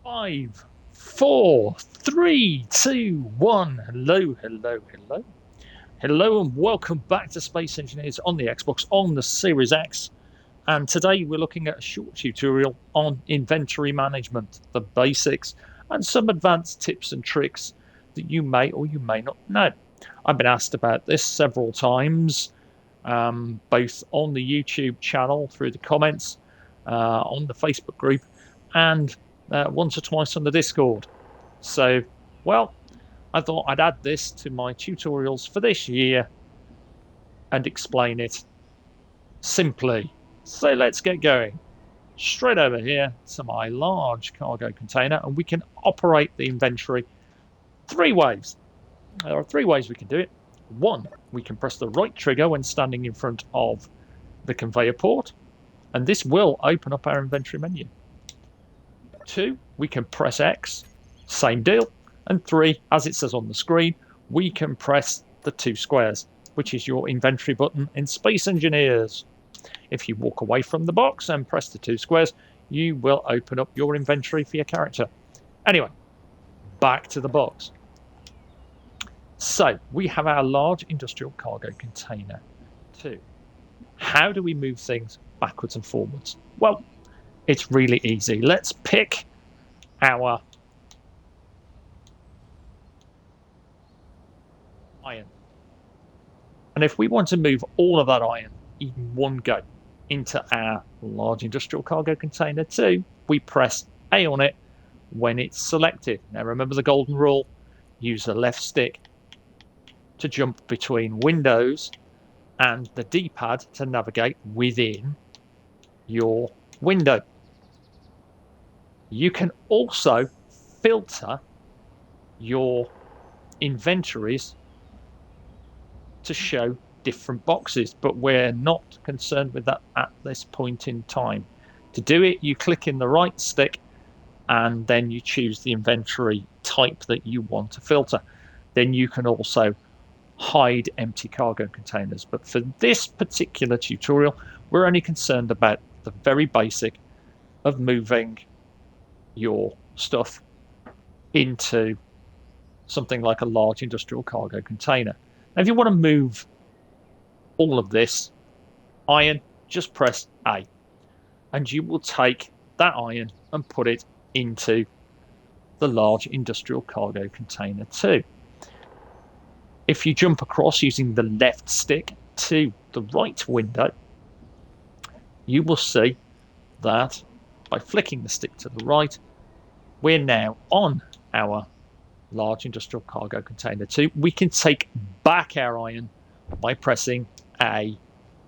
Five, four, three, two, one. Hello, hello, hello. Hello, and welcome back to Space Engineers on the Xbox on the Series X. And today we're looking at a short tutorial on inventory management, the basics, and some advanced tips and tricks that you may or you may not know. I've been asked about this several times, both on the YouTube channel through the comments, on the Facebook group, and once or twice on the Discord. So, well, I thought I'd add this to my tutorials for this year and explain it simply. So let's get going. Straight over here to my large cargo container, and we can operate the inventory three ways. There are three ways we can do it. One, we can press the right trigger when standing in front of the conveyor port, and this will open up our inventory menu. Two, we can press X, same deal. And three, as it says on the screen, we can press the two squares, which is your inventory button in Space Engineers. If you walk away from the box and press the two squares, you will open up your inventory for your character. Anyway, back to the box. So we have our large industrial cargo container 2. How do we move things backwards and forwards? Well, it's really easy. Let's pick our iron. And if we want to move all of that iron in one go into our large industrial cargo container 2, we press A on it when it's selected. Now remember the golden rule, use the left stick to jump between windows and the D-pad to navigate within your window. You can also filter your inventories to show different boxes, but we're not concerned with that at this point in time. To do it, you click in the right stick and then you choose the inventory type that you want to filter. Then you can also hide empty cargo containers. But for this particular tutorial, we're only concerned about the very basic of moving your stuff into something like a large industrial cargo container. Now, if you want to move all of this iron, just press A, and you will take that iron and put it into the large industrial cargo container 2. If you jump across using the left stick to the right window, you will see that by flicking the stick to the right, we're now on our large industrial cargo container 2. We can take back our iron by pressing A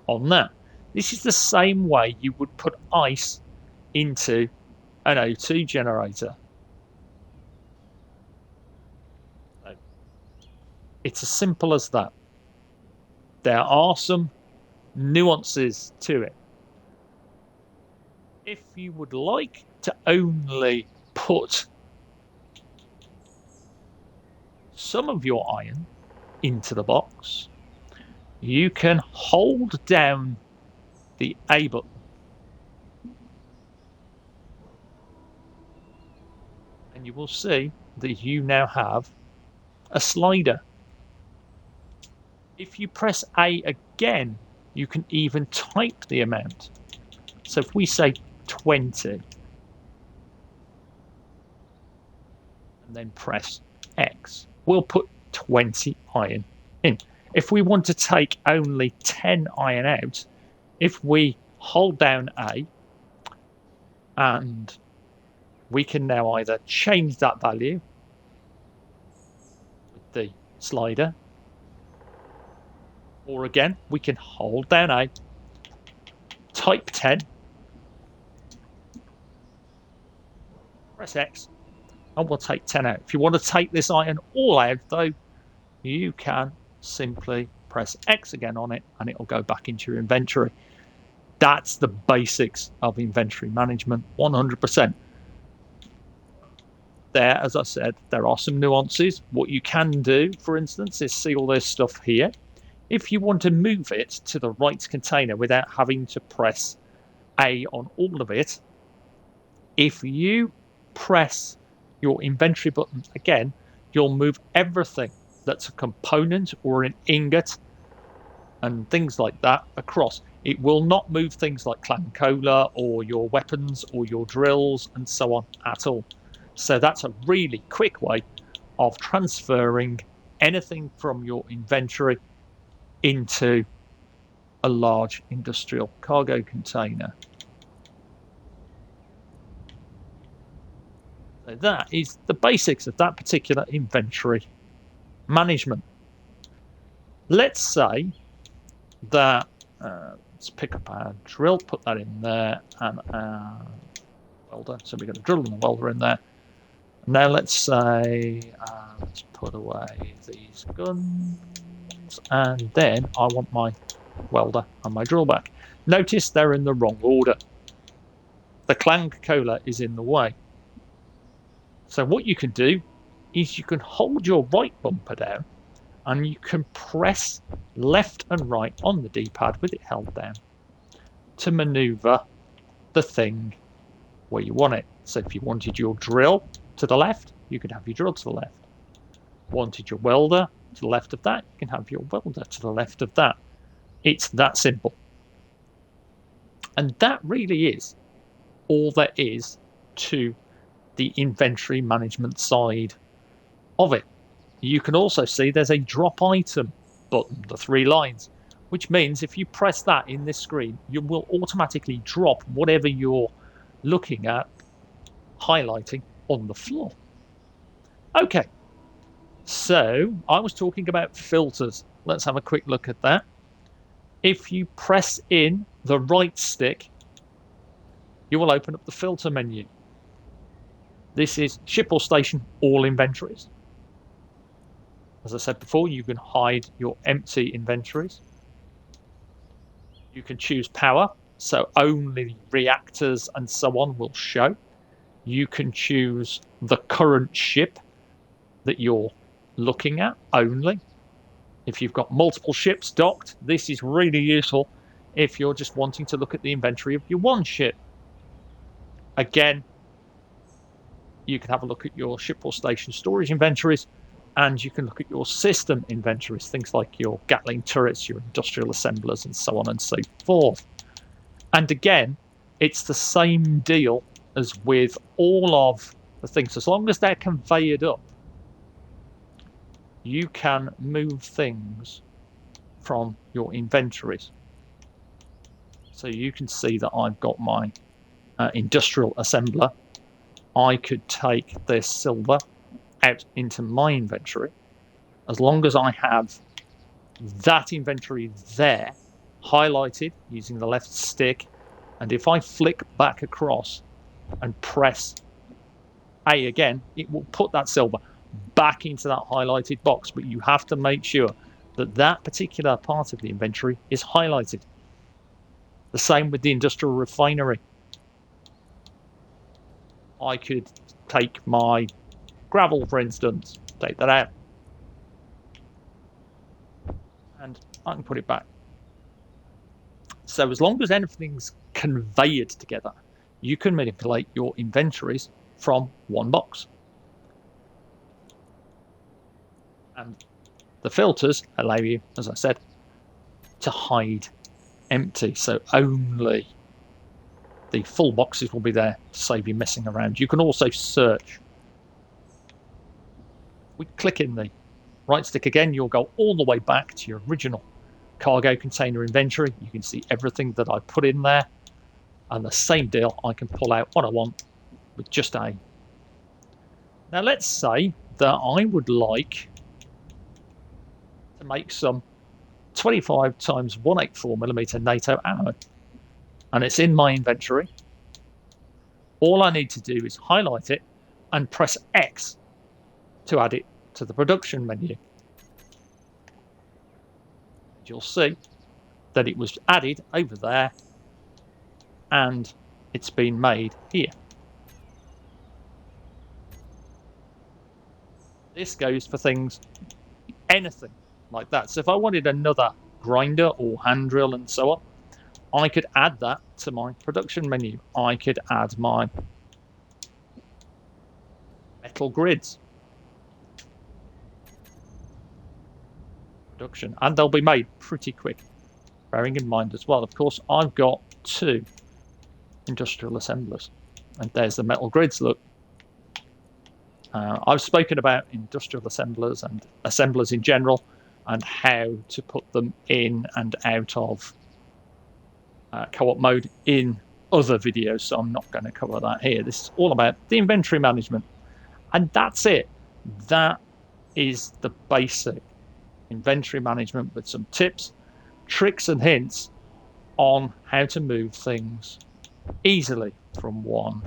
on that. This is the same way you would put ice into an O2 generator. It's as simple as that. There are some nuances to it. If you would like to only put some of your iron into the box, you can hold down the A button and you will see that you now have a slider. If you press A again, you can even type the amount. So if we say 20 and then press X, we'll put 20 iron in. If we want to take only 10 iron out, if we hold down A, and we can now either change that value with the slider, or again, we can hold down A, type 10, press X, and we'll take 10 out. If you want to take this iron all out, though, you can simply press X again on it, and it'll go back into your inventory. That's the basics of inventory management, 100%. There, as I said, there are some nuances. What you can do, for instance, is see all this stuff here. If you want to move it to the right container without having to press A on all of it, if you press your inventory button again, you'll move everything that's a component or an ingot and things like that across. It will not move things like Clan Cola or your weapons or your drills and so on at all. So that's a really quick way of transferring anything from your inventory into a large industrial cargo container. So that is the basics of that particular inventory management. Let's say that let's pick up our drill, put that in there, and our welder. So we've got a drill and a welder in there. Now let's say let's put away these guns, and then I want my welder and my drill back. Notice they're in the wrong order. The Clan Cola is in the way. So what you can do is you can hold your right bumper down and you can press left and right on the D-pad with it held down to maneuver the thing where you want it. So if you wanted your drill to the left, you could have your drill to the left. Wanted your welder to the left of that, you can have your welder to the left of that. It's that simple. And that really is all there is to the inventory management side of it. You can also see there's a drop item button, the 3 lines, which means if you press that in this screen, you will automatically drop whatever you're looking at, highlighting on the floor. Okay, so I was talking about filters. Let's have a quick look at that. If you press in the right stick, you will open up the filter menu. This is ship or station, all inventories. As I said before, you can hide your empty inventories. You can choose power, so only reactors and so on will show. You can choose the current ship that you're looking at only. If you've got multiple ships docked, this is really useful if you're just wanting to look at the inventory of your one ship. Again, you can have a look at your ship or station storage inventories, and you can look at your system inventories, things like your Gatling turrets, your industrial assemblers, and so on and so forth. And again, it's the same deal as with all of the things. As long as they're conveyed up, you can move things from your inventories. So you can see that I've got my industrial assembler. I could take this silver out into my inventory. As long as I have that inventory there highlighted using the left stick, and if I flick back across and press A again, it will put that silver back into that highlighted box. But you have to make sure that that particular part of the inventory is highlighted. The same with the industrial refinery. I could take my gravel, for instance, take that out, and I can put it back. So as long as everything's conveyed together, you can manipulate your inventories from one box. And the filters allow you, as I said, to hide empty. So only the full boxes will be there to save you messing around. You can also search. We click in the right stick again, you'll go all the way back to your original cargo container inventory. You can see everything that I put in there. And the same deal, I can pull out what I want with just A. Now let's say that I would like to make some 25 times 184mm NATO ammo. And it's in my inventory. All I need to do is highlight it and press X to add it to the production menu. You'll see that it was added over there and it's been made here. This goes for things, anything like that. So if I wanted another grinder or hand drill and so on, I could add that to my production menu. I could add my metal grids. Production, and they'll be made pretty quick. Bearing in mind as well, of course, I've got 2 industrial assemblers, and there's the metal grids. Look, I've spoken about industrial assemblers and assemblers in general, and how to put them in and out of co-op mode in other videos, so I'm not going to cover that here. This is all about the inventory management, and that's it. That is the basic inventory management, with some tips, tricks and hints on how to move things easily from one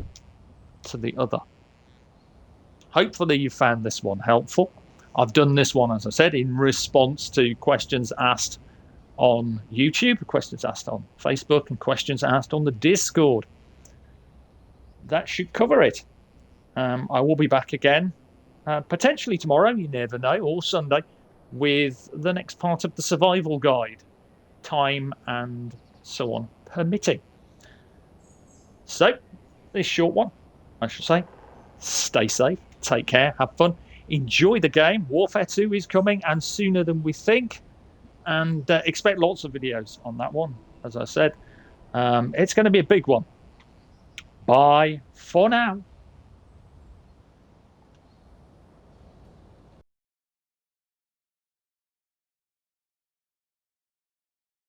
to the other. Hopefully you found this one helpful. I've done this one, as I said, in response to questions asked on YouTube, questions asked on Facebook, and questions asked on the Discord. That should cover it. I will be back again, potentially tomorrow, you never know, or Sunday, with the next part of the survival guide, time and so on permitting. So, this short one, I should say, stay safe, take care, have fun, enjoy the game. Warfare 2 is coming, and sooner than we think, and expect lots of videos on that one. As I said, it's going to be a big one. Bye for now.